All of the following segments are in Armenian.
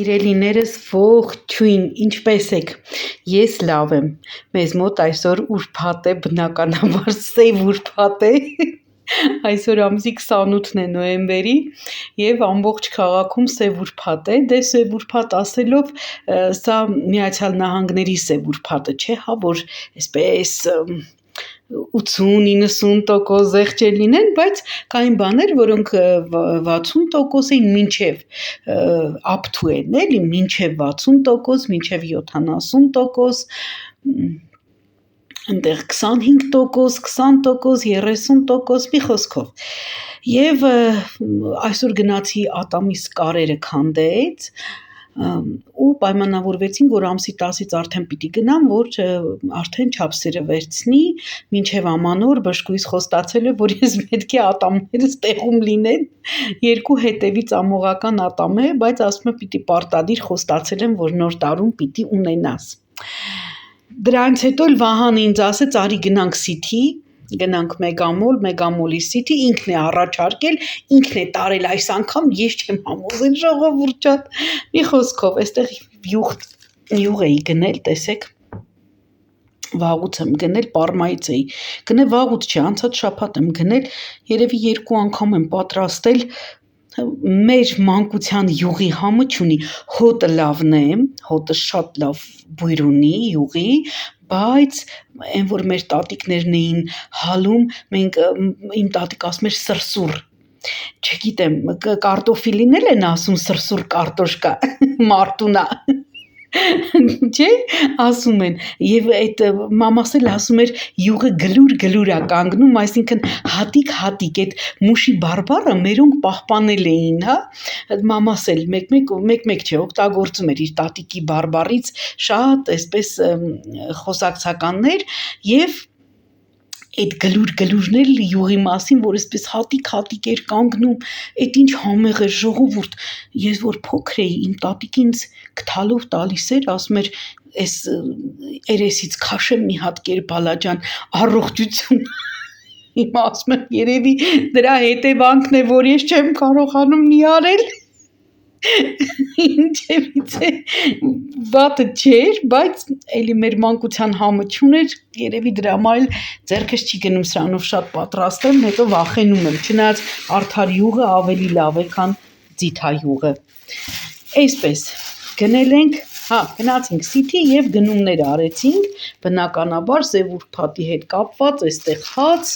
Սիրելիներս ողջույն, ինչպես եք, ես լավ եմ, մեզ մոտ այսօր ուրբաթ է, բնականաբար սև ուրբաթ է, այսօր ամսի 28-ն է նոյեմբերի և ամբողջ քաղաքում սև ուրբաթ է, դե սև ուրբաթ ասելով սա Միացյալ Նահանգների սև ուրբաթը չէ, հա, որ այսպես 80-90% զեղչեր լինեն, բայց կային բաներ, որոնք 60% էին մինչև up to են, էլի, մինչև 60%, մինչև 70%, այնտեղ 25%, 20%, 30%, մի խոսքով։ Եվ այսօր գնացի ատամիս կարերը քանդեց, ու պայմանավորվեցին, որ ամսի 10-ից արդեն պիտի գնամ, որ արդեն չափսերը վերցնի, մինչև ամանոր բժշկուհիս խոստացել է, որ ես պետք է ատամներս տեղում լինեն, 2 հետևից ամողական ատամ է, բայց ասում է պիտի պարտադիր խոստացել եմ, որ նոր տարում պիտի ունենաս։ Դրանից հետո Վահանը ինձ ասեց, արի գնանք CT, գնանք մեգամոլի CT, ինքն է առաջարկել, ինքն է տարել այս անգամ, ես չեմ համոզել ժողովուրդ ջան, մի խոսքով, այստեղ յուղ էի գնել, տեսեք, վաղուց եմ գնել, Պարմայից էի գնել, վաղուց չէ, անցած շաբաթ եմ գնել, երևի 2 անգամ եմ պատրաստել, մեր մանկության յուղի համը չունի, հոտը լավն է, հոտը շատ լավ բույր ունի յուղի, բայց այն որ մեր տատիկներն էին հալում, իմ տատիկ ասում էր սրսուռ, չգիտեմ, կարտոֆիլին էլ են ասում սրսուռ կարտոշկա, մարտունա, չէ, ասում են, և այդ մամաս էլ ասում էր յուղը գլուր է կանգնում, այսինքն հատիկ, այդ մուշի բարբառը մերոնք պահպանել էին, հա, մամաս էլ մեկ չէ, օգտագործում էր իր տատիկի բարբառից շատ այսպես խոսակցականներ և այդ գլուրն էլ յուղի մասին, որ այսպես հատիկ էր կանգնում, այդ ինչ համեղ էր ժողովուրդ, ես որ փոքր էի, իմ տատիկը ինձ գդալով տալիս էր, ասում էր, այս երեսից քաշեմ մի հատ Կերբալա ջան, առողջություն, հիմա ասում եմ, երևի դրա հետևանքն է, որ ես չեմ կարողանում նիարել, ինչևիցե վատը չէր, բայց էլի մեր մանկության համը չուներ, երևի դրա համար էլ ձեռքս չի գնում սրանով շատ պատրաստեմ, հետո վախենում եմ, չնայած արդար յուղը ավելի լավ է, քան ձիթայուղը, այսպես, գնել ենք, գնացինք CT և գնումներ արեցինք, բնականաբար սև ուրբաթի հետ կապված, այստեղ հաց,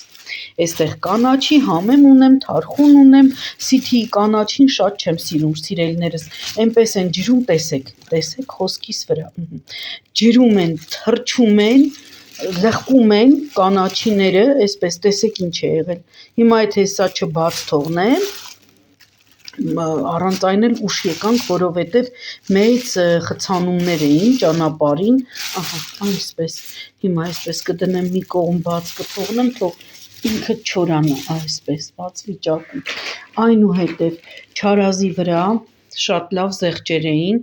այստեղ կանաչի, համեմ ունեմ, թարխուն ունեմ, CT-ի կանաչին շատ չեմ սիրում, սիրելիներս, այնպես են ջրում, տեսեք, խոսքիս վրա, ջրում են, թրջում են, լխկում են կանաչիները, այսպես, տեսեք ինչ է եղել, հիմա եթե սա չբաց թողնեմ, առանց այն էլ ուշ եկանք, որովհետև մեծ խցանումներ էին ճանապարհին, այսպես, հիմա այսպես կդնեմ մի կողմ բաց կթողնեմ, թող ինքը չորանա, այսպես, բաց վիճակում, այնուհետև չարազի վրա շատ լավ զեղչեր էին,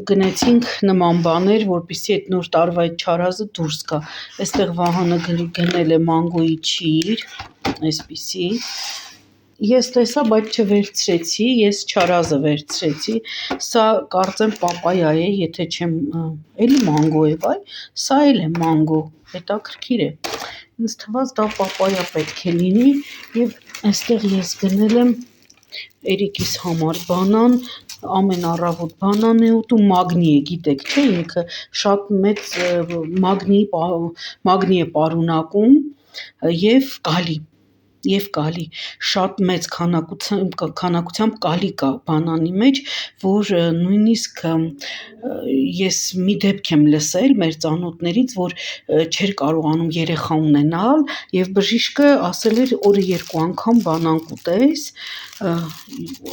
գնեցինք նման բաներ, որպեսզի այդ նոր տարվա այդ չարազը դուրս գա, այստեղ Վահանը գնել է մանգոյի չիր, այսպիսի, ես տեսա, բայց չվերցրեցի, ես չարազը վերցրեցի, սա կարծեմ պապայա է, եթե չեմ, էլի մանգո է, բայ, սա էլ է մանգո, հետաքրքիր է, ինձ թվաց դա պապայա պետք է լինի և այստեղ ես գնել եմ Էրիկիս համար բանան, ամեն առավոտ բանան է ուտում, մագնի է, գիտեք, չէ, ինքը շատ մեծ մագնի է պարունակում և կալի, շատ մեծ քանակությամբ կալի կա բանանի մեջ, որ նույնիսկ ես մի դեպք եմ լսել մեր ծանոթներից, որ չէր կարողանում երեխա ունենալ և բժիշկը ասել էր օրը 2 անգամ բանան կուտես,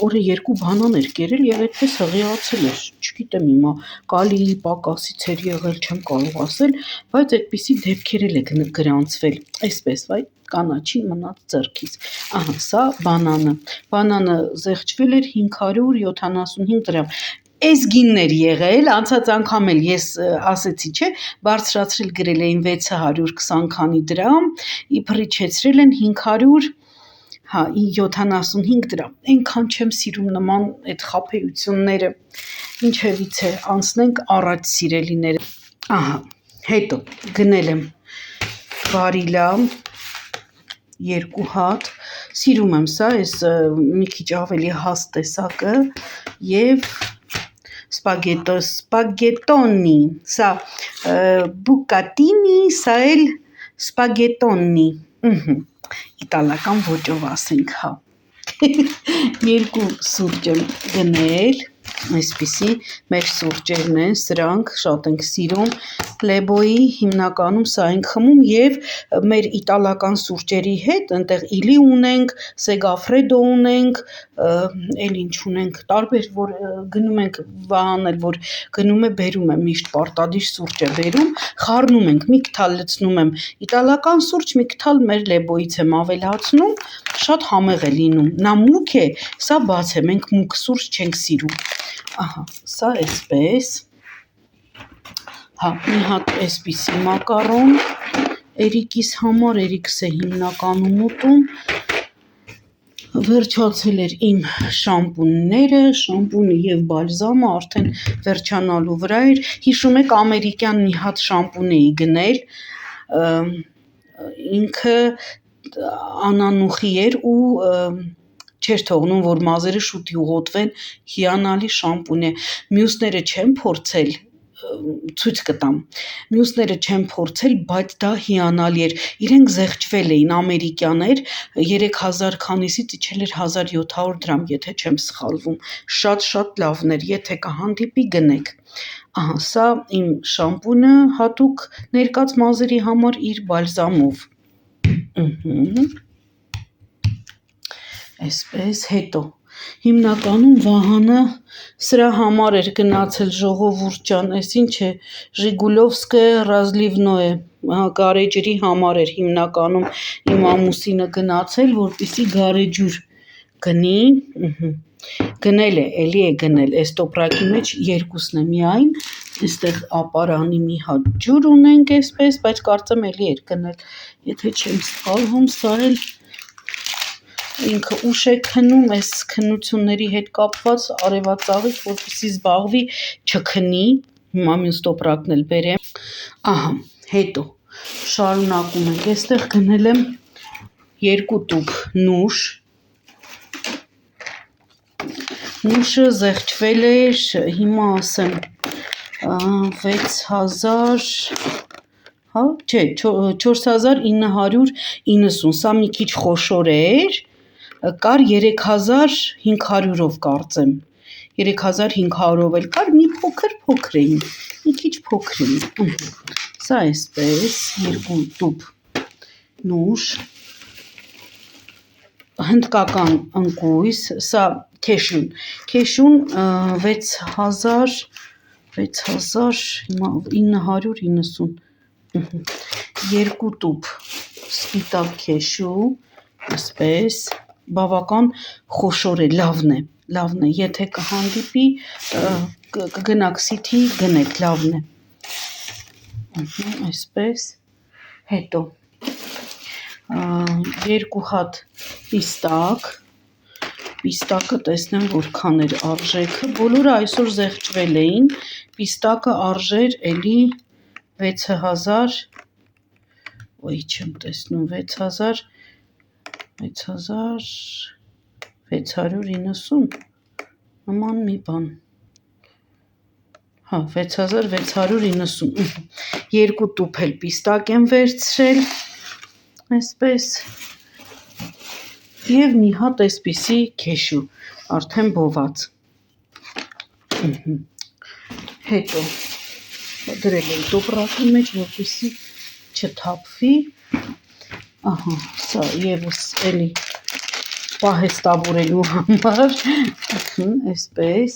օրը 2 բանան էր կերել և այդպես հղիացել էր, չգիտեմ հիմա, կալիի պակասից էր եղել, չեմ կարող ասել, բայց այդպիսի դեպքեր էլ է գրանցվել, այսպես, կանաչին մնաց ձեռքիս, սա բանանը զեղչվել էր 575 դրամ, այս գինն էր եղել, անցած անգամ էլ ես ասեցի, չէ, բարձրացրել գրել էին 620 քանի դրամ, իբր իջեցրել են 575 դրամ, այնքան չեմ սիրում նման այդ խաբեությունները, ինչևից է անցնենք առաջ սիրելիները։ Ահա, հետո գնել եմ վարիլա 2 հատ, սիրում եմ սա, այս մի քիչ ավելի հաստ տեսակը եւ սպագետոնի, սա բուկատինի, սա էլ սպագետոնի, իտալական ոճով ասենք, հա, 2 սուրճ եմ գնել, այսպիսի մեր սուրճերն են, սրանք շատ ենք սիրում, Լեբոյի հիմնականում սա ենք խմում եւ մեր իտալական սուրճերի հետ այնտեղ իլի ունենք, սեգաֆրեդո ունենք, էլ ինչ ունենք, տարբեր որ գնում ենք վահանել, որ գնում է բերում է միշտ պարտադիր սուրճ է բերում, խառնում ենք, մի քթալ լցնում եմ իտալական սուրճ, մի քթալ մեր Լեբոյից եմ ավելացնում, շատ համեղ է լինում, նա մուգ է, սա բաց է, մենք մուգ սուրճ չենք սիրում, ահա, սա այսպես, հա, մի հատ այսպիսի մակարոն, Էրիկիս համար, Էրիկս է հիմնականում ուտում, վերջացել էր իմ շամպունները, շամպունը և բալզամը արդեն վերջանալու վրա էր, հիշում եք ամերիկյան մի հատ շամպուն էի գնել, ինքը անանուխի էր ու չէր թողնում, որ մազերը շուտ ուղոտվեն, հիանալի շամպուն է, մյուսները չեմ փորձել, ցույց կտամ, մյուսները չեմ փորձել, բայց դա հիանալի էր, իրենք զեղչվել էին, ամերիկյան էր, 3000 քանիսից իջել էր 1700 դրամ, եթե չեմ սխալվում, շատ լավն էր, եթե կհանդիպի գնեք, ահա, սա իմ շամպունը հատուկ ներկած մազերի համար իր բալզամով, այսպես, հետո, հիմնականում վահանը սրա համար էր գնացել ժողովուրդ ջան, այս ինչ է, Ժիգուլովսկը ռազլիվնոյ է, գարեջրի համար էր հիմնականում իմ ամուսինը գնացել, որպեսզի գարեջուր գնի, գնել է, էլի է գնել, այս տոպրակի մեջ 2-ն է միայն, այստեղ ապարանի մի հատ ջուր ունենք այսպես, բայց կարծեմ էլի էր գնել, եթե չեմ սխալվում, սա էլ ինքը ուշ է քնում, այս քննությունների հետ կապված արևածաղիկ, որպեսզի զբաղվի չքնի, հիմա մյուս տոպրակն էլ բերեմ, ահա, հետո, շարունակում ենք, այստեղ գնել եմ 2 տուփ նուշ, նուշը զեղչվել էր, հիմա ասեմ, 6000, հա, չէ, 4990, սա մի քիչ խոշոր էր, կար 3500-ով կարծեմ, 3500-ով էլ կար, մի փոքր էին, մի քիչ փոքր էին, սա այսպես, 2 տուփ նուշ, հնդկական ընկույզ, սա քեշուն, 6000, հիմա 990, 2 տուփ սպիտակ քեշու, այսպես, բավական խոշոր է, լավն է, եթե կհանդիպի, կգնաք սիթի գնեք, լավն է, այսպես, հետո, 2 հատ պիստակ, պիստակը տեսնեմ որքան էր արժեքը, բոլորը այսօր զեղչվել էին, պիստակը արժեր էլի 6000, ոյ չեմ տեսնում, 6690, նման մի բան, հա, 6690, 2 տուփ էլ պիստակ եմ վերցրել, այսպես, և մի հատ այսպիսի քեշու, արդեն բոված, հետո, դրել եմ տոպրակի մեջ, որպեսզի չթափվի, ահա, սա ևս էլի պահեստավորելու համար, այսպես,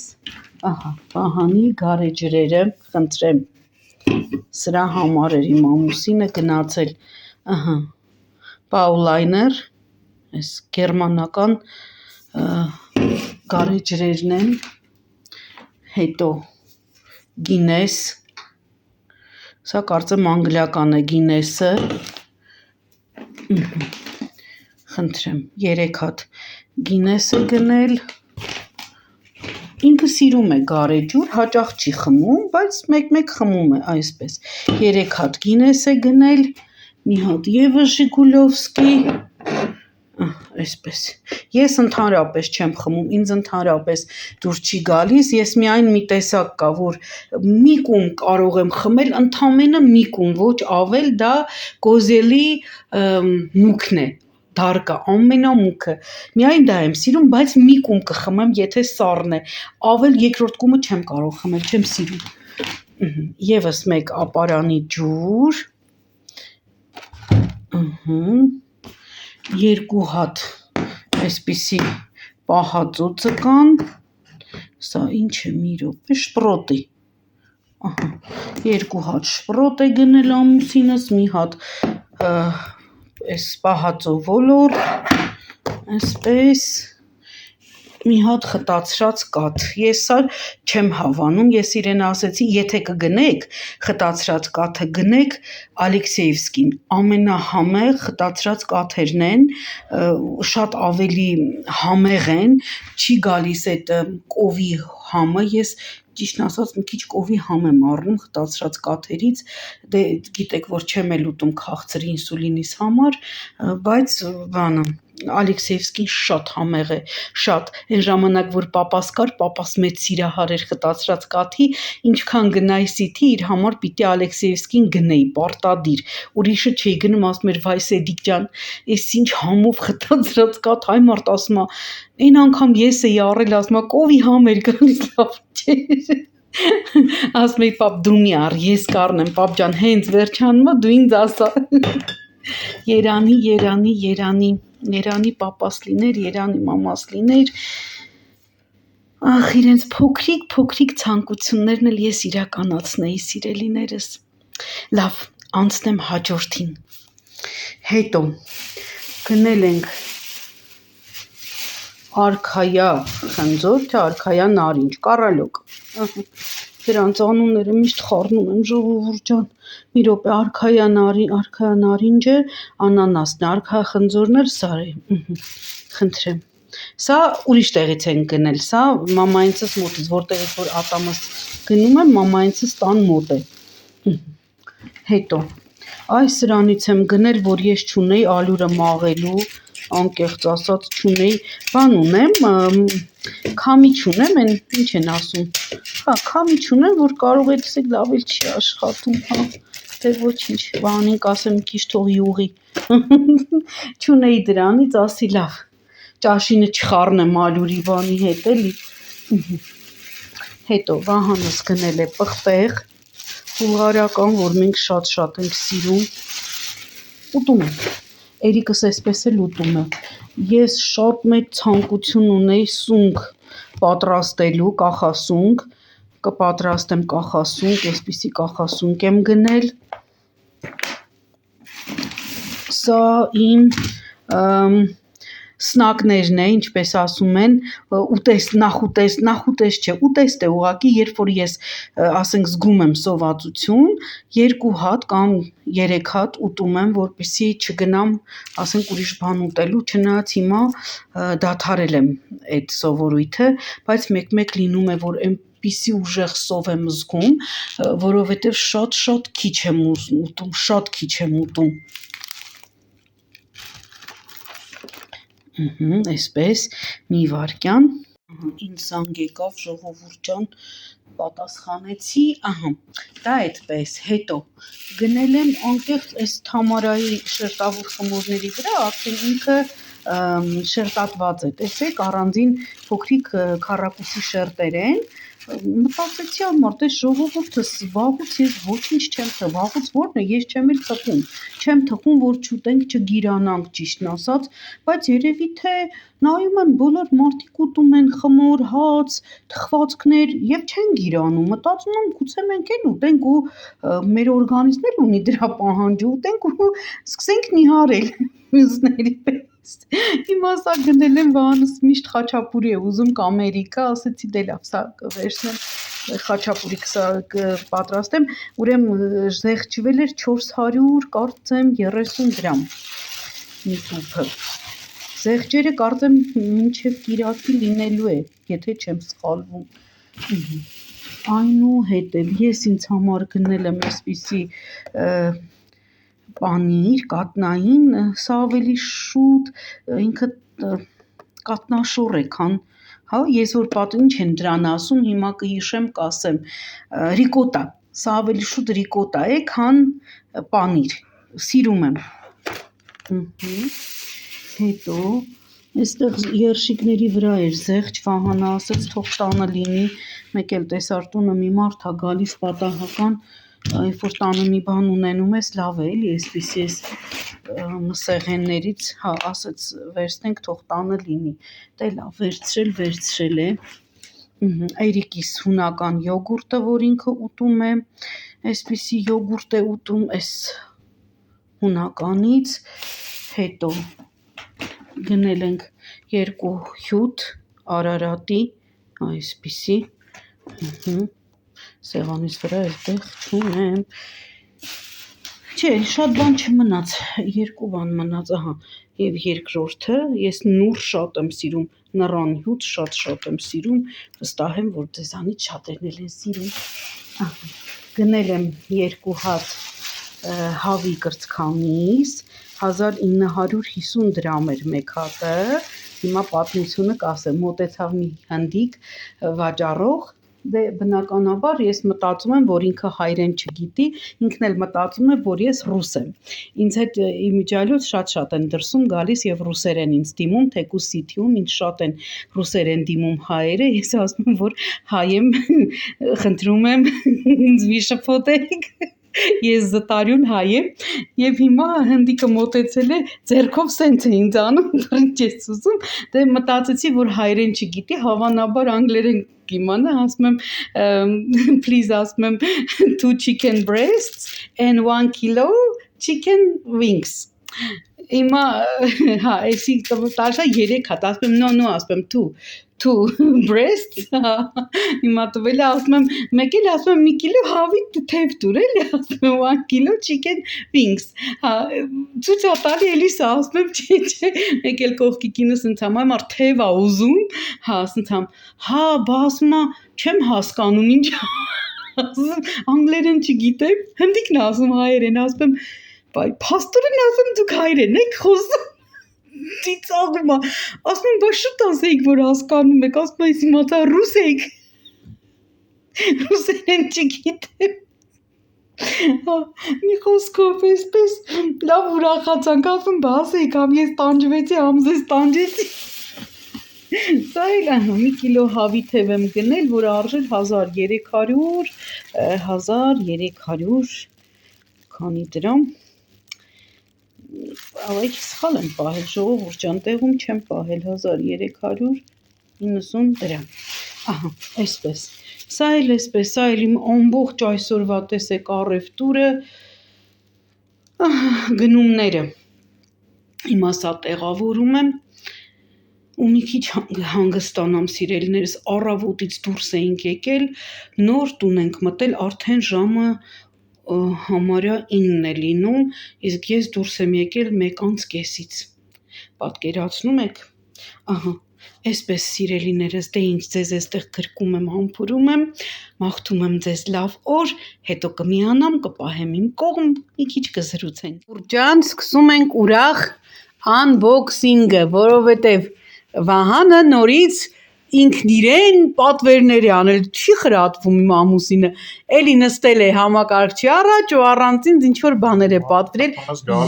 ահա, վահանի գարեջրերը, խնդրեմ, սրա համար էր իմ ամուսինը գնացել, ահա, Պաուլայներ, այս գերմանական գարեջրերն են, հետո գինես, սա կարծեմ անգլիական է գինեսը, խնդրեմ, 3 հատ գինես է գնել, ինքս սիրում է գարեջուր, հաճախ չի խմում, բայց մեկ-մեկ խմում է այսպես։ 3 հատ Գինես է գնել, մի հատ ևս Ժիգուլովսկի, այսպես։ Ես ընդհանրապես չեմ խմում, ինձ ընդհանրապես դուր չի գալիս, ես միայն մի տեսակ կա, որ մի կում կարող եմ խմել, ընդամենը մի կում, ոչ ավել, դա Կոզելի մուկն է, դարկա, ամենամուկը, միայն դա եմ սիրում, բայց մի կում կխմեմ, եթե սառն է, ավել երկրորդ կումը չեմ կարող խմել, չեմ սիրում։ Եվս մեկ ապարանի ջուր, 2 հատ այսպիսի պահածոծը կան, սա ինչ է մի րոպե, շպրոտի, 2 հատ շպրոտ է գնել ամուսինս, մի հատ այս պահածո ոլոր, այսպես, մի հատ խտացրած կաթ, ես սա չեմ հավանում, ես իրեն ասեցի, եթե կգնեք խտացրած կաթը գնեք Ալեքսեևսկին, ամենահամեղ խտացրած կաթերն են, շատ ավելի համեղ են, չի գալիս այդ կովի համը, ես ճիշտն ասած մի քիչ կովի համ եմ առնում խտացրած կաթերից, դե գիտեք, որ չեմ էլ ուտում քաղցր ինսուլինիս համար, բայց բանը Ալեքսեևսկին շատ համեղ է, շատ, այն ժամանակ, որ պապաս կար, պապաս մեծ սիրահար էր խտացրած կաթի, ինչքան գնայի սիթի, իր համար պիտի Ալեքսեևսկին գնեի, պարտադիր, ուրիշը չէի գնում, ասում էր, վայ Սեդիկ ջան, ես ինչ համով խտացրած կաթ, այ մարդ ասում է, այն անգամ ես էի առել, ասում է, կովի համ էր գալիս, լավ չէր, ասում էի, պապ դու մի առ, ես կառնեմ, պապ ջան, հենց վերջանում է, դու ինձ ասա, Երանի պապաս լիներ, Երանի մամաս լիներ, ախ, իրենց փոքրիկ ցանկություններն էլ ես իրականացնեի սիրելիներս, լավ, անցնեմ հաջորդին, հետո գնել ենք արքայա խնձոր, թե արքայա նարինջ, կառալոկ, դրանց անունները միշտ խառնում եմ ժողովուրդ ջան, մի րոպե արքայա նարինջը, անանասն է, արքայա խնձորն էլ սա է, խնդրեմ, սա ուրիշ տեղից ենք գնել, սա մամայինցս մոտից, որտեղից որ ատամս գնում եմ, մամայինցս տան մոտ է, հետո, այս սրանից եմ գնել, որ ես չունեի ալյուրը մաղելու, անկեղծ ասած չունեի, բան ունեմ, քամի չունեմ, այն ինչ են ասում, հա, քամի չունեմ, որ կարող է տեսեք լավ էլ չի աշխատում, հա, թե ոչինչ, բանին կասեմ մի քիչ թող յուղի, չունեի դրանից, ասի լավ, ճաշինը չխառնեմ ալյուրի բանի հետ էլի, հետո Վահանս գնել է պղպեղ, բուլղարական, որ մենք շատ ենք սիրում, ուտում ենք, Էրիկս այսպես էլ ուտում է, ես շատ մեծ ցանկություն ունեի սունկ պատրաստելու, կախասունկ, կպատրաստեմ կախասունկ, այսպիսի կախասունկ եմ գնել, սա իմ սնակներն է, ինչպես ասում են, նախուտեստ չէ, ուտեստ է ուղղակի, երբ որ ես ասենք զգում եմ սովածություն, 2 հատ կամ 3 հատ ուտում եմ, որպեսզի չգնամ, ասենք ուրիշ բան ուտելու, չնայած հիմա դադարել եմ այդ սովորույթը, բայց մեկ-մեկ լինում է, որ այնպիսի ուժեղ սով եմ զգում, որովհետև շատ քիչ եմ ուտում, շատ քիչ եմ ուտում, այսպես, մի վարկյան, ինձ զանգ եկավ ժողովուրդ ջան, պատասխանեցի, դա այդպես, հետո գնել եմ անկեղծ այս Թամարայի շերտավոր խմորների վրա, արդեն ինքը շերտատված է, տեսեք, առանձին փոքրիկ քառակուսի շերտեր են, մտածեցի ամարդ, այս ժողովուրդս վաղուց ես ոչինչ չեմ թխում, վաղուց որն է, ես չեմ էլ թխում, չեմ թխում, որ չուտենք, չգիրանանք ճիշտն ասած, բայց երևի թե նայում եմ բոլոր մարդիկ ուտում են խմոր, հաց, թխվածքներ և չեն գիրանում, մտածում եմ գուցե մենք էլ ուտենք ու մեր օրգանիզմն էլ ունի դրա պահանջը, ուտենք ու սկսենք նիհարել մյուսների պես, հիմա սա գնել եմ, Վահանս միշտ խաչապուրի է ուզում կամ Էրիկը, ասեցի դե լավ, սա կվերցնեմ, խաչապուրի կպատրաստեմ, ուրեմն զեղչվել էր 400 կարծեմ 30 գրամ մի տուփը, զեղչերը կարծեմ մինչև կիրակի լինելու է, եթե չեմ սխալվում, Այնուհետև ես ինձ համար գնել եմ այսպիսի պանիր, կատնային, սա ավելի շուտ, ինքը կատնաշոր է, քան, հա, ես որ ինչ են դրան ասում, հիմա կհիշեմ, կասեմ, ռիկոտա, սա ավելի շուտ ռիկոտա է, քան պանիր, սիրում եմ, հետո, այստեղ երշիկների վրա էր զեղչ, Վահանը ասեց, թող տանը լինի, մեկ էլ տեսար տունը մի մարդ է գալիս պատահական, երբ որ տանը մի բան ունենում ես, լավ է, էլի, այսպիսի ես մսեղեններից, հա, ասեց, վերցնենք, թող տանը լինի, դե լավ, վերցրել է, Էրիկիս հունական յոգուրտը, որ ինքը ուտում է, այսպիսի յոգուրտ է ուտում, այս հունականից, հետո գնել ենք 2 հյութ Արարատի, այսպիսի, սեղանիս վրա այդտեղ չունեմ, չէ, շատ բան չմնաց, 2 բան մնաց, ահա, և երկրորդը, ես նուռ շատ եմ սիրում, նռան հյութ շատ եմ սիրում, վստահ եմ, որ ձեզանից շատերն էլ են սիրում, գնել եմ 2 հատ հավի կրծքամիս, 1950 դրամ էր մեկ հատը, հիմա պատմությունը կասեմ, մոտեցավ մի հնդիկ վաճառող, դե բնականաբար ես մտածում եմ, որ ինքը հայերեն չգիտի, ինքն էլ մտածում է, որ ես ռուս եմ, ինձ հետ իմիջիալոց շատ են դրսում գալիս և ռուսերեն ինձ դիմում, թեկուզ Սիթիում ինձ շատ են ռուսերեն դիմում հայերը, ես ասում եմ, որ հայ եմ, խնդրում եմ, ինձ մի շփոթեք, ես զտարյուն հայ եմ, և հիմա հնդիկը մոտեցել է, ձեռքով սենց է ինձ անում, որ ինչ ես ուզում, դե մտածեցի, որ հայերեն չգիտի, հավանաբար անգլերեն կիմանա, ասում եմ, please ասում եմ 2 chicken breasts and 1 kilo chicken wings, հիմա, հա, էսի տարշա 3 հատ, ասում եմ, no, ասում եմ 2 breasts, հիմա տվել է, ասում եմ, մեկ էլ ասում եմ, մի կիլո հավի թև տուր, էլի, ասում եմ, 1 kilo chicken wings, ծուց ատալի էլի սա, ասում եմ, չէ, մեկ էլ կողքի կինս ընցամ, այմ ար թև ա ուզում, ասում, հա, բա ասում չեմ հասկանում, ինչ, ասում, անգլերեն չգիտեմ, հնդիկն ասում հայերեն, ասում եմ, փաստորեն ասում դուք հայերեն եք խոսում, ծիծաղում է, ասում եմ, բա շուտ ասեիք, որ հասկանում եք, ասում եմ, իմացա ռուս եք, ռուսերեն չգիտեմ, մի խոսքով էսպես, լավ ուրախացանք, ասում, բա ասեիք, համ ես տանջվեցի, համ ձեզ տանջեցի, սա էլ մի կիլո հավի թև եմ գնել, որ արժեր 1300 քանի դրամ, ավայք սխալ եմ պահել, ժողովուրդ ջան, տեղում չեմ պահել 1390 դրամ, ահա, այսպես, սա էլ իմ ամբողջ այսօրվա տեսեք առևտուրը, գնումները, հիմա սա տեղավորում եմ, ու մի քիչ հանգստանամ սիրելիներս, առավոտից դուրս էինք եկել, նոր տուն ենք մտել, արդեն ժամը համարյա 9 է լինում, իսկ ես դուրս եմ եկել 1:30-ից, պատկերացնում եք, ահա, այսպես սիրելիներս, դե ինչ ձեզ էստեղ գրկում եմ, համբուրում եմ, մաղթում եմ ձեզ լավ օր, հետո կմիանամ, կպահեմ իմ կողմ, մի քիչ կզրուցենք, ջան, սկսում ենք ուրախ unboxing-ը, որովհետև Վահանը նորից ինքն իրեն պատվերներ է անել, չի խրատվում իմ ամուսինը, էլի նստել է համակարգչի առաջ ու առանց ինձ ինչ-որ բաներ է պատվիրել,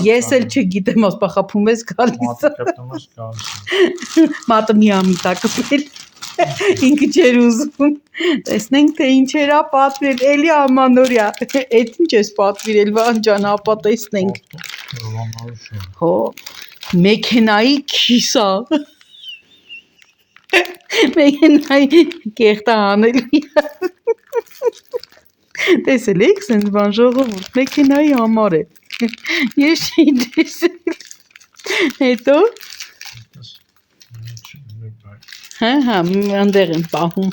ես էլ չգիտեմ, ասպախափում ես գալիս, մատը մի ամիտ է կպել, ինքը չեր ուզում, տեսնենք թե ինչեր է պատվիրել, էլի ամանորյա, էդ ինչ ես պատվիրել, Վահան ջան, ապա տեսնենք, հո, մեքենայի քիսա, մեքենայի կեղտա անելի տեսել եք սենց բան ժողովուրդ, մեքենայի համար է, ես չի տեսել, հետո, հա, անդեղ եմ պահում,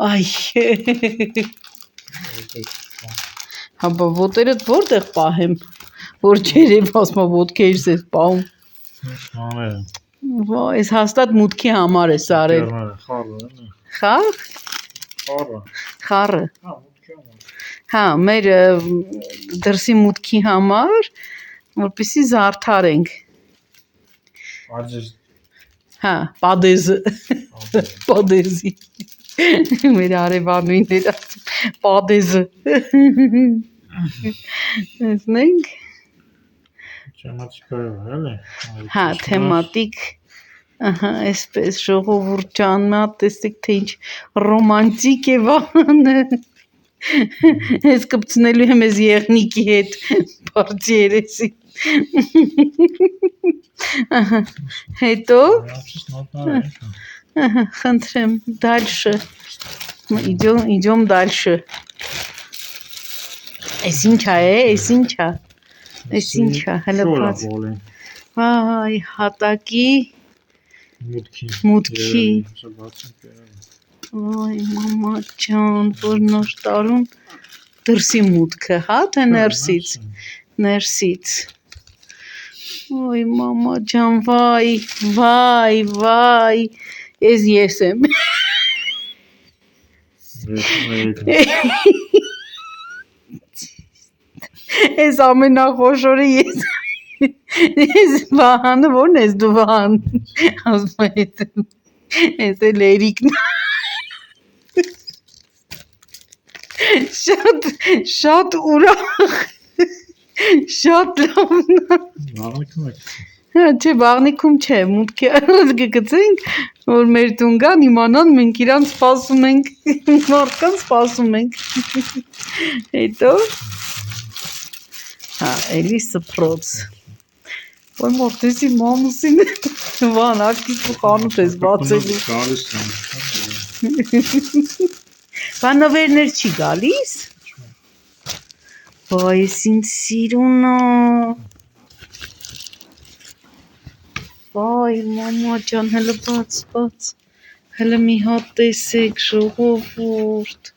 այ, հա, բա ոտերդ որտեղ պահեմ, որ չերև ասմա ոտքերս ես պահում, այս հաստատ մուտքի համար է սարել, խաղ, Խառը։ Հա, մեր դրսի մուտքի համար, որպեսզի զարդարենք։ Հա, պադեզի։ Մեր արևանույններ պադեզը։ Տեսնենք։ Հա, թեմատիկ։ Ահա, այսպես ժողովուրդ ջան, տեսեք թե ինչ ռոմանտիկ է Վահանը։ Ես կպցնելու եմ ես եղնիկի հետ բարձի երեսի։ Հետո խնդրեմ դальше идем дальше Էս ինչա է հələ բաց վայ հատակի մուտքի Ոյ մամա ջան որ նոր տարում դրսի մուտքը հա թե ներսից Ոյ մամա ջան վայ ես եմ Ես ամենախոշորը ես Վահանը որն ես դու Վահան ասում ես էլ Էրիկն շատ ուրախ շատ լավն Չէ, բաղնիքում չէ, մուտքի գծենք, որ մեր տուն գան, իմանան, մենք իրան սպասում ենք, մարդկան սպասում ենք, հետո, հա, էլի սպրոց, որ մորդեսի մամուսին, վան, արկից ու խանութ ես բացելու, բանավերներ չի գալիս, բա ես ինձ սիրունա, Վայ, մամա ջան, հələ բաց, հələ մի հատ տեսեք, ժողովուրդ,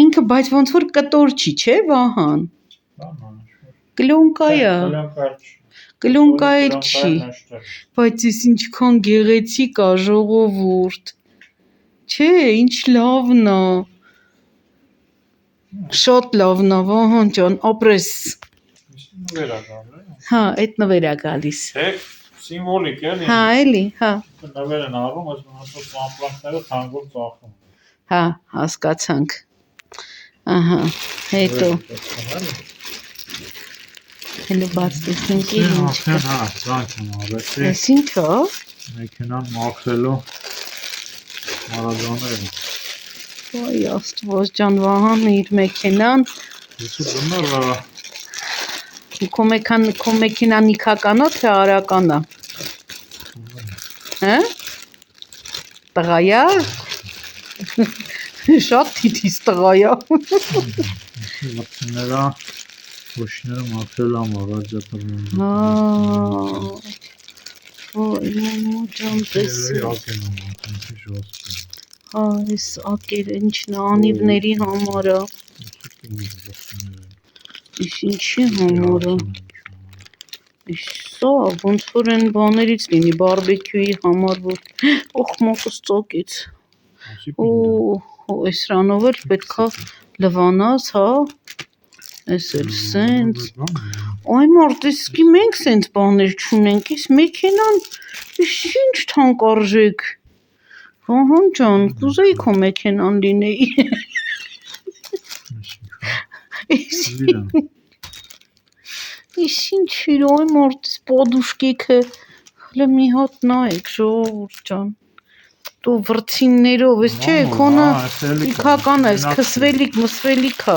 ինքը, բայց ոնց որ կտոր չի, չէ, Վահան, կլյոնկա էլ չի, բայց ես ինչքան գեղեցիկ ա, ժողովուրդ, չէ, ինչ լավն ա, շատ լավն ա, Վահան ջան, ապրես, հա, էտ նվեր ա գալիս, Սիմվոլիկ էլի։ Հա, էլի, հա։ Նվեր են առում, այս մնացած ամպրանքները թանկով ծախում։ Հա, հասկացանք։ Ահա, հետո։ Հələ բաց տեսնենք ինչ։ Հա, ծանք եմ արեցի։ Այս ինչա։ Մեքենան մաքրելու մարադոները։ Ոյ, Աստված ջան, Վահանը իր մեքենան։ Եսու դնարա։ Քո մեքենան իքական ա թե արական ա։ Հա? Տղայա։ Շատ թիթիզ տղայա։ Լապցիները ոչները մաքրել համար ռադիատորներում։ Հա։ Ոյ, մամա ջան, տեսեք։ Հա, այս ակերը ինչն է անիվների համար ա։ Իս ինչի համար ա։ Սա ոնց որ են բաներից լինի, բարբեկյուի համար, որ օխ մոքս ծոկից, այս ռանով էլ պետքա լվանաս, հա, ես էլ սենց, այ մարդ, իսկի մենք սենց բաներ չունենք, իս մեքենան, իս ինչ թանկարժեք, Վահան ջան, կուզեի քո մեքենան լինեի, Իս ինչ իր այ մարդիս պադուշկեքը, հլը մի հատ նայեք, ժողովուրդ ջան, դու վրցիններով, ես չէ, քոնը իքական ես, կսվելիք, մսվելիք ա,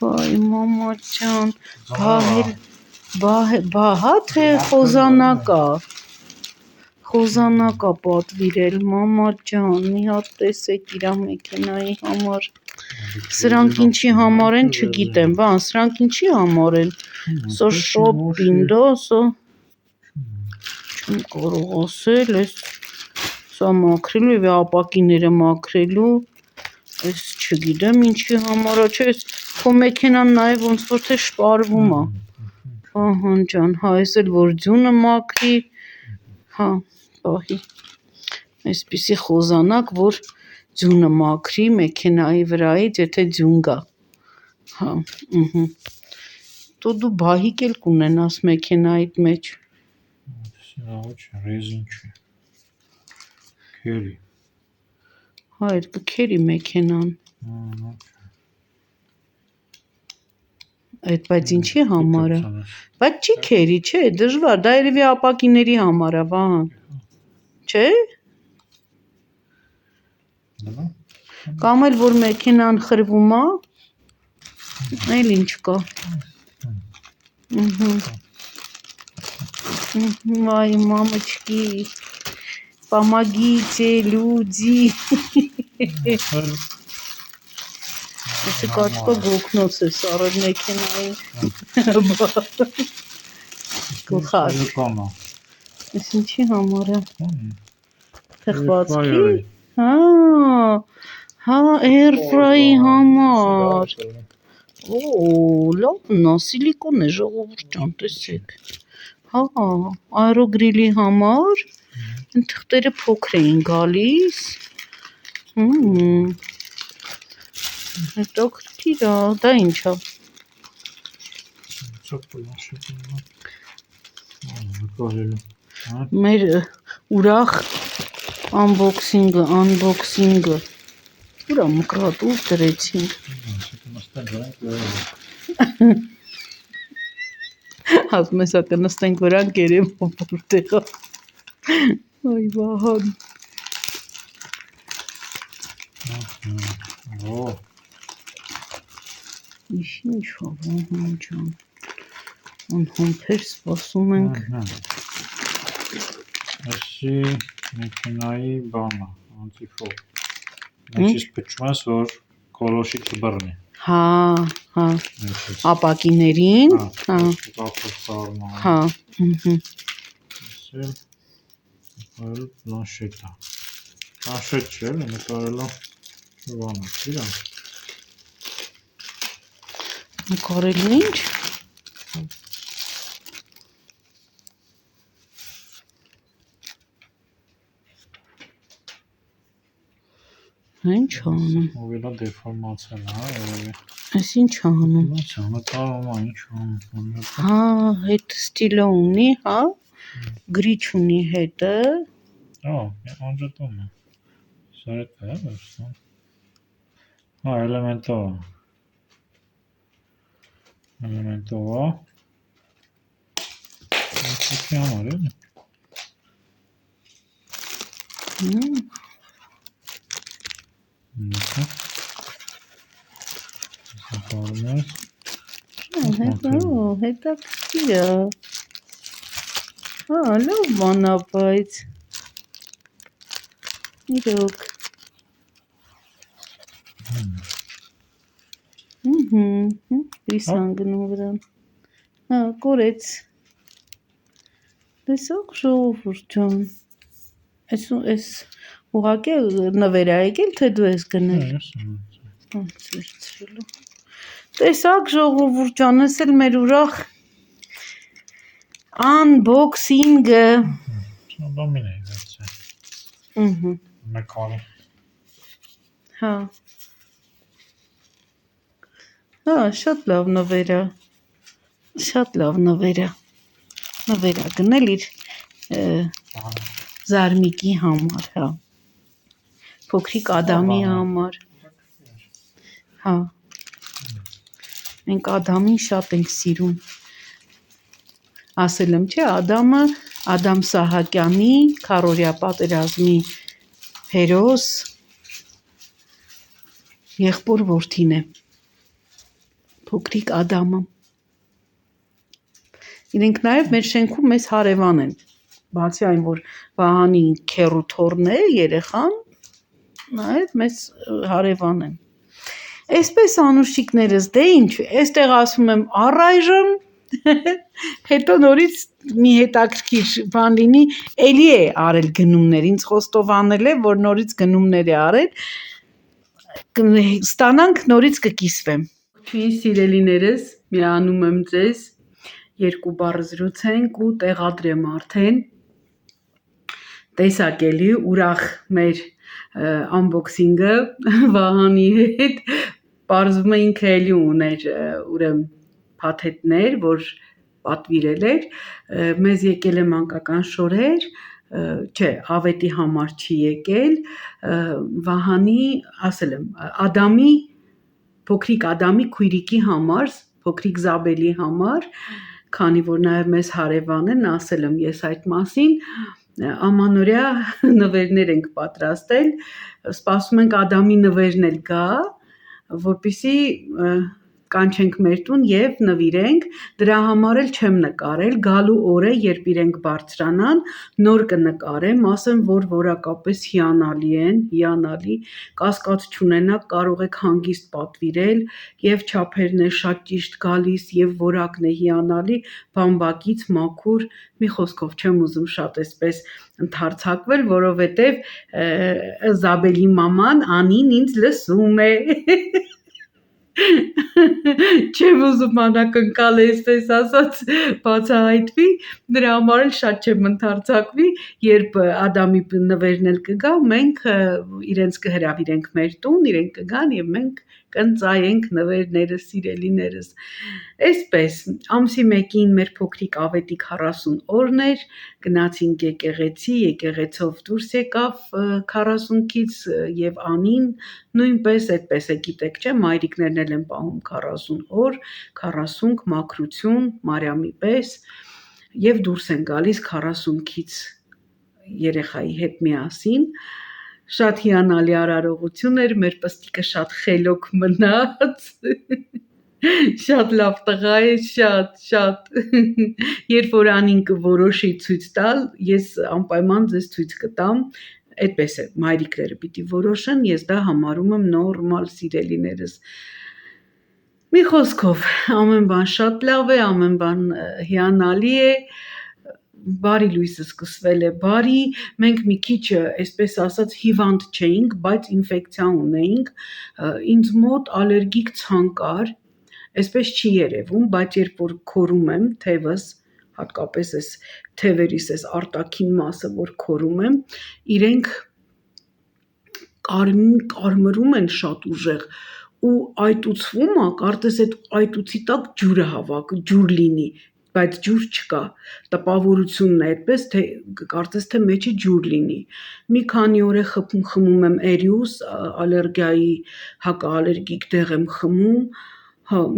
վայ, մամա ջան, բահա թե խոզանակ ա պատվիրել, մամա ջան, մի հատ տեսեք իրա մեքենայի համար, Սրանք ինչի համար են, չգիտեմ, բան, սրանք ինչի համար են, սա շոպին, դա, սա, չեմ կարող ասել, սա մաքրելու, և ապակիները մաքրելու, ես չգիտեմ ինչի համար, չէ, քո մեքենան նաև ոնց որ թե շպարվում ա, Վահան ջան, հա, ես էլ որ ձյունը մաքրի, հա, պահի, Այսպիսի խոզանակ, որ ձյունը մաքրի մեքենայի վրայից, եթե ձյուն գա։ Հա, Դու բահիկ էլ կունենաս մեքենայիդ մեջ։ Ռեզին չի։ Քերի։ Հայր կքերի մեքենան։ Այդ բայց ինչի համար է։ Բայց չի քերի, չէ, դժվար, դա երևի ապակիների համար է, Վահան։ Չէ։ Կամ էլ որ մեքենան խրվում է, էլ ինչ կա։ Вай, мамочки, помогите, люди. Если качка гукнется, сара մեքենային։ Գլխար։ Ինչի համար է։ Թխվածքի։ Հա, air-fry համար։ Լավն է, սիլիկոն է, ժողովուրդ ջան, տեսեք։ Հա, աերոգրիլի համար, այն թղթերը փոքր էին գալիս։ Հետաքրքիր է, դա ինչ է։ Մեր ուրախ անբոքսինգը։ Ուր է մկրատ, ուր դրեցինք։ Ասում ես կնստենք վրան կերեմ որտեղ է։ Այ Վահան։ Ինչ է Վահան ջան։ Անհամբեր սպասում ենք։ Այսի մեքենայի բանը, անտիֆոլ։ Մեջից փչում ես, որ կոլոշի կբռնի։ Հա, ապակիներին, հա, Այլ պլանշետ է։ Պլանշետ չէ, նկարելա բանը, իրան։ Նկարելու ինչ։ Ինչ անում։ Ովելա դեֆորմացիան, հա, երևի։ Այս ինչ անում։ Նկարում է, ինչ անում։ Հա, հետ ստիլը ունի, հա, գրիչ ունի հետը։ Անջատում է։ Սարետ է, հա, հա, էլեմենտով է։ Ինչի համար է։ Հետաքրքիր է։ Հա, լավ բան է, բայց իրոք։ Լիսան գնում վրան։ Հա, կորեց։ Տեսակ ժողովուրդ ջան։ Այս ուղղակի նվեր է եկել, թե դու ես գնել։ Տեսակ ժողովուրդ ջան, ես էլ մեր ուրախ անբոքսինգը։ Բամին է վերցել։ Մեկանի։ Հա։ Հա, շատ լավ նվեր է։ Շատ լավ նվեր է։ Նվեր է գնել իր զարմիկի համար, հա։ Փոքրիկ Ադամի համար։ Հա։ Մենք Ադամին շատ ենք սիրում։ Ասել եմ, չէ, Ադամը Ադամ Սահակյանի քառօրյա պատերազմի հերոս եղբոր որդին է։ Փոքրիկ Ադամը։ Իրենք նաև մեր շենքում մեզ հարևան են։ Բացի այն, որ Վահանի քեռու թոռն է, երեխան, նաև մեզ հարևան են։ Այսպես անուշիկներս, դե ինչ, այստեղ ասում եմ առայժմ, հետո նորից մի հետաքրքիր բան լինի, էլի է արել գնումներ, ինձ խոստովանել է, որ նորից գնումներ է արել, ստանանք նորից կկիսվեմ։ Սիրելիներս, միանում եմ ձեզ, երկու բառ զրուցենք ու տեղադրեմ արդեն։ տեսակելի ուրախ մեր unboxing-ը Վահանի հետ պարզվում է ինքը էլի ուներ ուրեմն փաթեթներ, որ պատվիրել էր, մեզ եկել է մանկական շորեր, չէ, ավետի համար չի եկել, Վահանի, ասել եմ, փոքրիկ Ադամի քույրիկի համար, փոքրիկ Զաբելի համար, քանի որ նաև մեզ հարևան են, ասել եմ ես այդ մասին, ամանորյա նվերներ ենք պատրաստել, սպասում ենք Ադամի նվերն էլ գա, որպեսզի կանչենք մեր տուն եւ նվիրենք, դրա համար էլ չեմ նկարել, գալու օրը երբ իրենք բարձրանան, նոր կնկարեմ, ասեմ, որ որակապես հիանալի են, հիանալի, կասկած չունենաք, կարող եք հանգիստ պատվիրել եւ չափերն է շատ ճիշտ գալիս եւ որակն է հիանալի, բամբակից մաքուր, մի խոսքով չեմ ուզում շատ էսպես ընդհարցակվել, որովհետեւ Զաբելի մաման Անին ինձ լսում է չեմ ուզում անակնկալ այսպես ասած բացահայտվի, դրա համար էլ շատ չեմ ընդարձակվի, երբ Ադամի նվերն էլ կգա, մենք իրենց կհրավիրենք մեր տուն, իրենք կգան եւ մենք կընծայենք նվերները, սիրելիներս։ Այսպես, ամսի 1-ին մեր փոքրիկ ավետի 40 օրն էր, գնացինք եկեղեցի, եկեղեցով դուրս եկավ 40-ից եւ Անին նույնպես այդպես է, գիտեք, չէ՞, մայրիկներն էլ են պահում 40 օր, 40 մաքրություն, Մարիամի պես եւ դուրս են գալիս 40-ից երեխայի հետ միասին։ Շատ հիանալի արարողություն էր, մեր պստիկը շատ խելոք մնաց, շատ լավ տղա է, շատ, երբ որ Անին կորոշի ցույց տալ, ես անպայման ձեզ ցույց կտամ, այդպես է, մայրիկները պիտի որոշեն, ես դա համարում եմ նորմալ սիրելիներս, մի խոսքով, ամեն բան շատ լավ է, ամեն բան հիանալի է, բարի լույսը սկսվել է բարի, մենք մի քիչ, այսպես ասած, հիվանդ չէինք, բայց ինֆեկցիա ունեինք, ինձ մոտ ալերգիկ ցան կար, այսպես չի երևում, բայց երբ որ քորում եմ թևս, հատկապես այս թևերիս այս արտաքին մասը, որ քորում եմ, իրենք կարմրում են շատ ուժեղ ու այտուցվում է, կարծես այդ այտուցի տակ ջուր լինի, բայց ջուր չկա, տպավորությունն է այդպես, թե կարծես թե մեջը ջուր լինի, մի քանի օր է խմում եմ էրյուս, ալերգիայի հակաալերգիկ դեղ եմ խմում,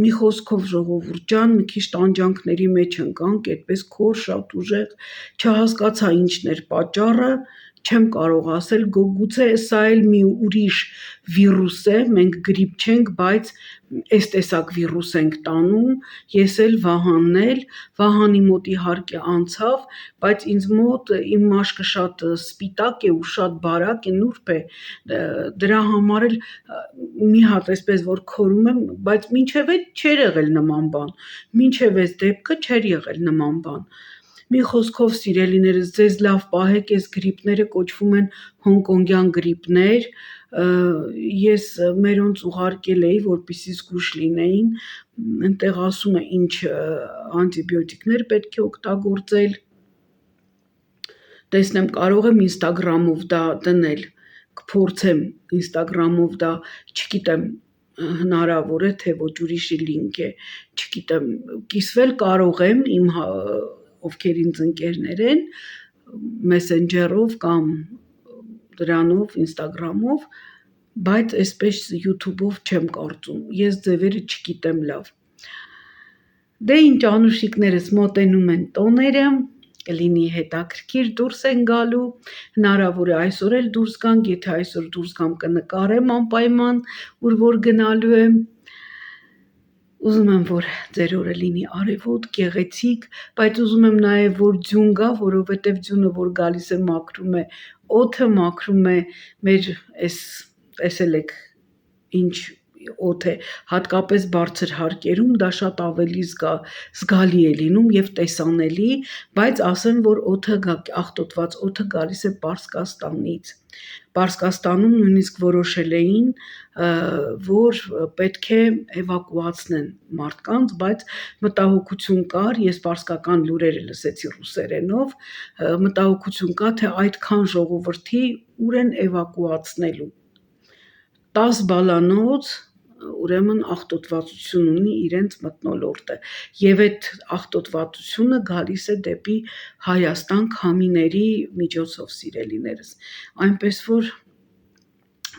մի խոսքով ժողովուրդ ջան, մի քիչ տանջանքների մեջ ընկանք, այդպես քոր շատ ուժեղ, չհասկացա ինչն էր պատճառը, չեմ կարող ասել, գուցե սա էլ մի ուրիշ վիրուս է, մենք գրիպ չենք, բայց այս տեսակ վիրուս ենք տանում, ես էլ Վահանն էլ, Վահանի մոտ իհարկե անցավ, բայց ինձ մոտ իմ մաշկը շատ սպիտակ է ու շատ բարակ է, նուրբ է, դրա համար էլ մի հատ այսպես որ քորում եմ, բայց մինչև այդ չէր եղել նման բան, մինչև այս դեպքը չէր եղել նման բան, մի խոսքով սիրելիներս, ձեզ լավ պահեք, այս գրիպները կոչվում են հոնկոնգյան գրիպներ, ես մերոնց ուղարկել էի, որպեսզի զգույշ լինեին, այնտեղ ասում է ինչ անտիբիոտիկներ պետք է օգտագործել, տեսնեմ կարող եմ ինստագրամով դա դնել, կփորձեմ ինստագրամով դա, չգիտեմ, հնարավոր է, թե ոչ ուրիշի լինք է, չգիտեմ, կիսվել կարող եմ իմ ովքեր ինձ ընկերներ են, մեսենջերով կամ դրանով, ինստագրամով, բայց այսպես յութուբով չեմ կարծում, ես ձևերը չգիտեմ լավ, դե ինչ անուշիկներս մոտենում են տոները, կլինի հետաքրքիր դուրս են գալու, հնարավոր է այսօր էլ դուրս գանք, եթե այսօր դուրս գամ կնկարեմ անպայման, ուր որ գնալու եմ, ուզում եմ, որ ձեր օրը լինի արևոտ, գեղեցիկ, բայց ուզում եմ նաև, որ ձյուն գա, որովհետև ձյունը, որ գալիս է մաքրում է, օդը մաքրում է մեր այս տեսել եք ինչ օդ է, հատկապես բարձր հարկերում դա շատ ավելի զգալի է լինում եւ տեսանելի, բայց ասեմ, որ աղտոտված օդը գալիս է Պարսկաստանից։ Պարսկաստանում նույնիսկ որոշել էին, որ պետք է էվակուացնեն մարդկանց, բայց մտահոգություն կար, ես պարսկական լուրերը լսեցի ռուսերենով, մտահոգություն կա, թե այդքան ժողովրդի ուր են էվակուացնելու։ 10 բալանոց ուրեմն աղտոտվածություն ունի իրենց մթնոլորտը եւ այդ աղտոտվածությունը գալիս է դեպի Հայաստան քամիների միջոցով, սիրելիներս, այնպես որ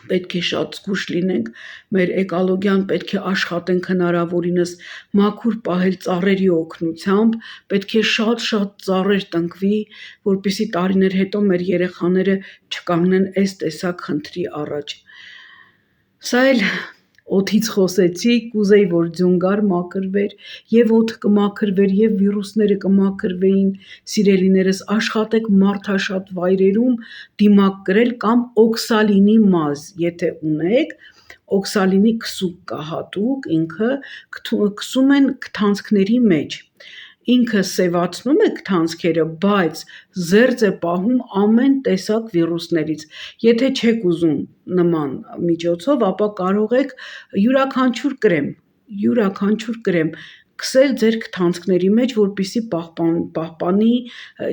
պետք է շատ զգույշ լինենք, մեր էկոլոգիան պետք է աշխատենք հնարավորինս մաքուր պահել ծառերի օգնությամբ, պետք է շատ ծառեր տնկվի, որպեսզի տարիներ հետո մեր երեխաները չկանգնեն այս տեսակ խնդրի առաջ։ Սա էլ օդից խոսեցի, կուզեի, որ ձյունգար մաքրվեր, եւ օդը կմաքրվեր, եւ վիրուսները կմաքրվեին, սիրելիներս, աշխատեք մարդաշատ վայրերում դիմակ կրել կամ օքսալինի մազ, եթե ունեք, օքսալինի քսուկ կա հատուկ, ինքը քսում են քթանցքների մեջ, ինքը սևացնում է քթանցքերը, բայց զերծ է պահում ամեն տեսակ վիրուսներից, եթե չեք ուզում նման միջոցով, ապա կարող եք յուրաքանչյուր կրեմ քսել ձեր քթանցքների մեջ, որպեսզի պահպանի,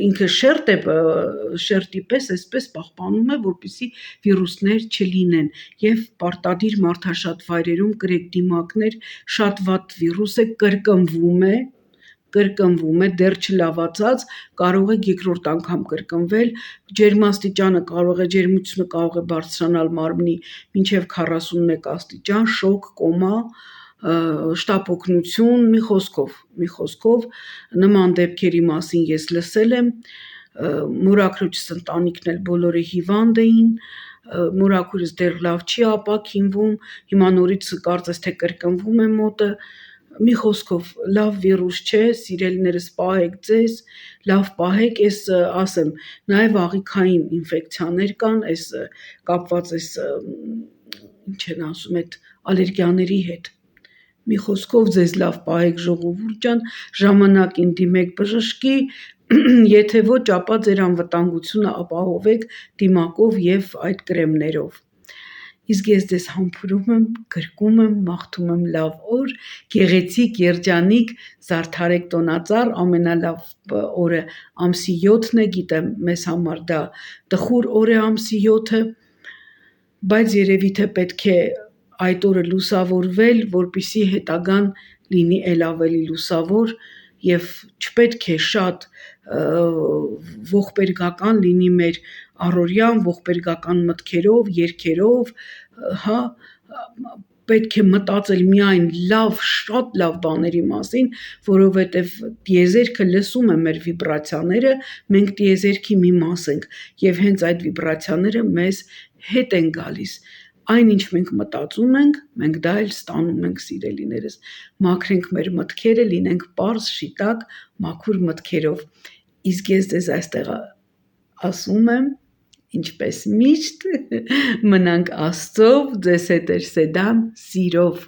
ինքը շերտի պես այսպես պահպանում է, որպեսզի վիրուսներ չլինեն եւ պարտադիր մարդաշատ վայրերում կրեք դիմակներ, շատ վատ վիրուս է, կրկնվում է, դեռ չլավացած, կարող է երկրորդ անգամ կրկնվել, ջերմաստիճանը ջերմությունը կարող է բարձրանալ մարմնի մինչև 41 աստիճան, շոկ, կոմա, շտապ օգնություն, մի խոսքով նման դեպքերի մասին ես լսել եմ, մորաքրոջս ընտանիքն էլ բոլորը հիվանդ էին, մորաքուրս դեռ լավ չի ապաքինվում, հիմա նորից կարծես թե կրկնվում է մոտը, մի խոսքով լավ վիրուս չէ, սիրելիներս, պահեք ձեզ, լավ պահեք, ես ասեմ, նաև աղիքային ինֆեկցիաներ կան, կապված ինչ են ասում, այդ ալերգիաների հետ, մի խոսքով ձեզ լավ պահեք, ժողովուրդ ջան, ժամանակին դիմեք բժշկի, եթե ոչ, ապա ձեր անվտանգությունը ապահովեք դիմակով եւ այդ կրեմներով։ Իսկ ես ձեզ համբուրում եմ, գրկում եմ, մաղթում եմ լավ օր, գեղեցիկ, երջանիկ, զարդարեք տոնածառ, ամենալավ օրը ամսի 7-ն է, գիտեմ, մեզ համար դա տխուր օր է ամսի 7-ը, բայց երևի թե պետք է այդ օրը լուսավորվել, որպեսզի հետագան լինի ել ավելի լուսավոր եւ չպետք է շատ ողբերգական լինի մեր առօրյան, ողբերգական մտքերով, երգերով, պետք է մտածել միայն շատ լավ բաների մասին, որովհետև տիեզերքը լսում է մեր վիբրացիաները, մենք տիեզերքի մի մաս ենք եւ հենց այդ վիբրացիաները մեզ հետ են գալիս, այնինչ մենք մտածում ենք, մենք դա էլ ստանում ենք, սիրելիներս, մաքրենք մեր մտքերը, լինենք պարզ, շիտակ, մաքուր մտքերով, իսկ ես ձեզ այստեղ ասում եմ, ինչպես միշտ, մնանք Աստծով, ձեզ հետ էր Սեդան, սիրով։